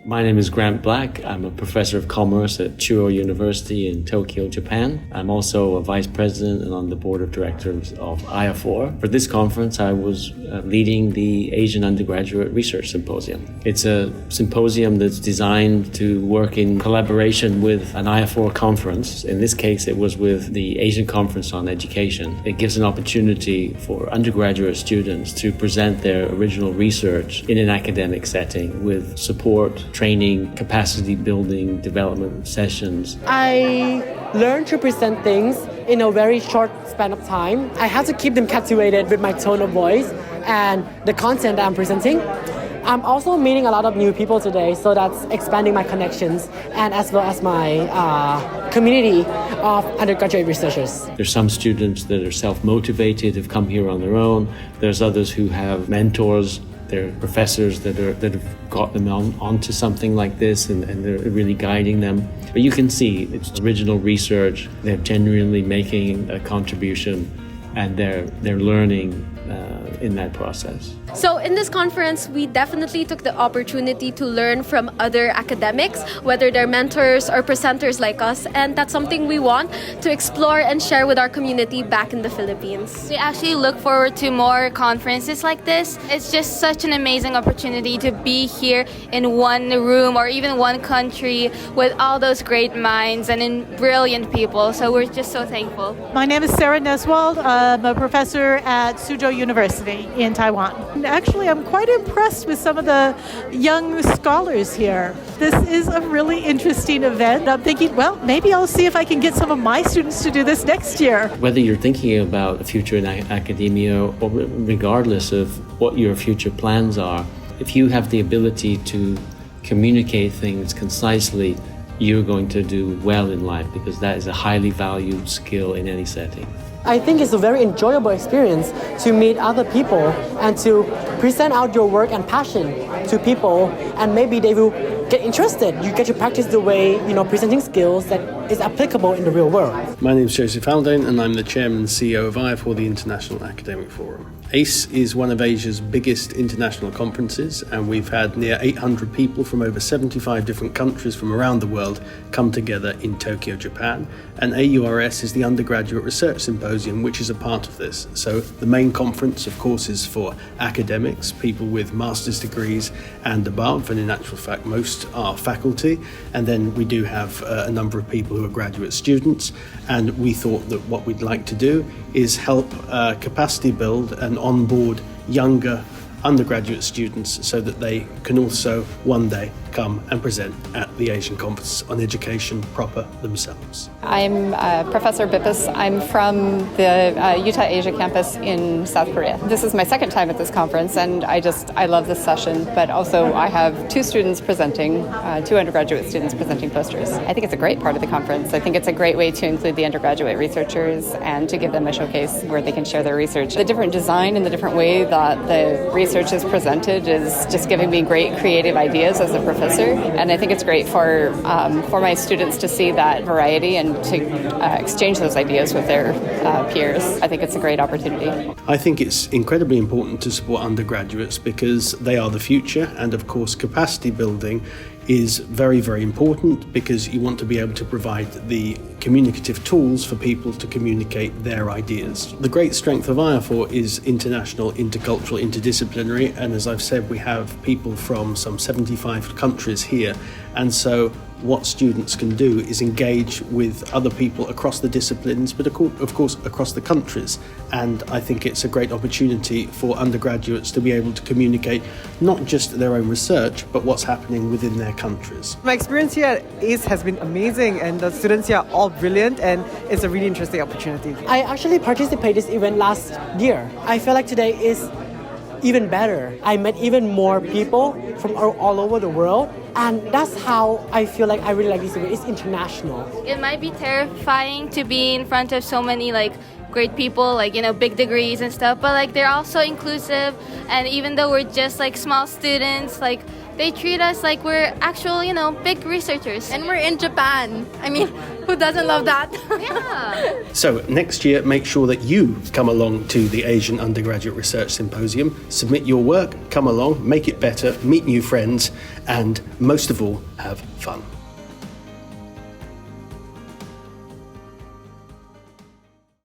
My name is Grant Black. I'm a professor of commerce at Chuo University in Tokyo, Japan. I'm also a vice president and on the board of directors of IAFOR. For this conference, I was leading the Asian Undergraduate Research Symposium. It's a symposium that's designed to work in collaboration with an IAFOR conference. In this case, it was with the Asian Conference on Education. It gives an opportunity for undergraduate students to present their original research in an academic setting with support, training, capacity building, development sessions. I learned to present things in a very short span of time. I have to keep them captivated with my tone of voice and the content I'm presenting. I'm also meeting a lot of new people today, so that's expanding my connections and as well as my community of undergraduate researchers. There's some students that are self-motivated, have come here on their own. There's others who have mentors. There are professors that have got them onto something like this and they're really guiding them. But you can see it's original research. They're genuinely making a contribution and they're learning in that process. So in this conference, we definitely took the opportunity to learn from other academics, whether they're mentors or presenters like us, and that's something we want to explore and share with our community back in the Philippines. We actually look forward to more conferences like this. It's just such an amazing opportunity to be here in one room or even one country with all those great minds and brilliant people. So we're just so thankful. My name is Sarah Neswald. I'm a professor at Suzhou University in Taiwan. Actually, I'm quite impressed with some of the young scholars here. This is a really interesting event. I'm thinking, well, maybe I'll see if I can get some of my students to do this next year. Whether you're thinking about a future in academia or regardless of what your future plans are, if you have the ability to communicate things concisely, you're going to do well in life because that is a highly valued skill in any setting. I think it's a very enjoyable experience to meet other people and to present out your work and passion to people, and maybe they will get interested. You get to practice the way, presenting skills that is applicable in the real world. My name is Joseph Haldane and I'm the Chairman and CEO of IAFOR, the International Academic Forum. ACE is one of Asia's biggest international conferences, and we've had near 800 people from over 75 different countries from around the world come together in Tokyo, Japan. And IURS is the Undergraduate Research Symposium, which is a part of this. So the main conference, of course, is for academics, people with master's degrees and above, and in actual fact, most are faculty. And then we do have a number of people who are graduate students. And we thought that what we'd like to do is help capacity build and onboard younger undergraduate students so that they can also one day come and present at the Asian Conference on Education proper themselves. I'm Professor Bippis. I'm from the Utah Asia campus in South Korea. This is my second time at this conference and I love this session, but also I have two undergraduate students presenting posters. I think it's a great part of the conference. I think it's a great way to include the undergraduate researchers and to give them a showcase where they can share their research. The different design and the different way that the research is presented is just giving me great creative ideas as a professor. And I think it's great for my students to see that variety and to exchange those ideas with their peers. I think it's a great opportunity. I think it's incredibly important to support undergraduates because they are the future, and of course capacity building is very, very important because you want to be able to provide the communicative tools for people to communicate their ideas. The great strength of IAFOR is international, intercultural, interdisciplinary, and as I've said, we have people from some 75 countries here, and so what students can do is engage with other people across the disciplines, but of course across the countries. And I think it's a great opportunity for undergraduates to be able to communicate not just their own research, but what's happening within their countries. My experience here at ACE has been amazing, and the students here are all brilliant, and it's a really interesting opportunity. I actually participated in this event last year. I feel like today is even better. I met even more people from all over the world, and that's how I feel like I really like this event. It's international. It might be terrifying to be in front of so many great people, big degrees and stuff, but they're also inclusive, and even though we're just small students, They treat us like we're actual, big researchers. And we're in Japan. I mean, who doesn't love that? Yeah. So next year, make sure that you come along to the Asian Undergraduate Research Symposium, submit your work, come along, make it better, meet new friends, and most of all, have fun.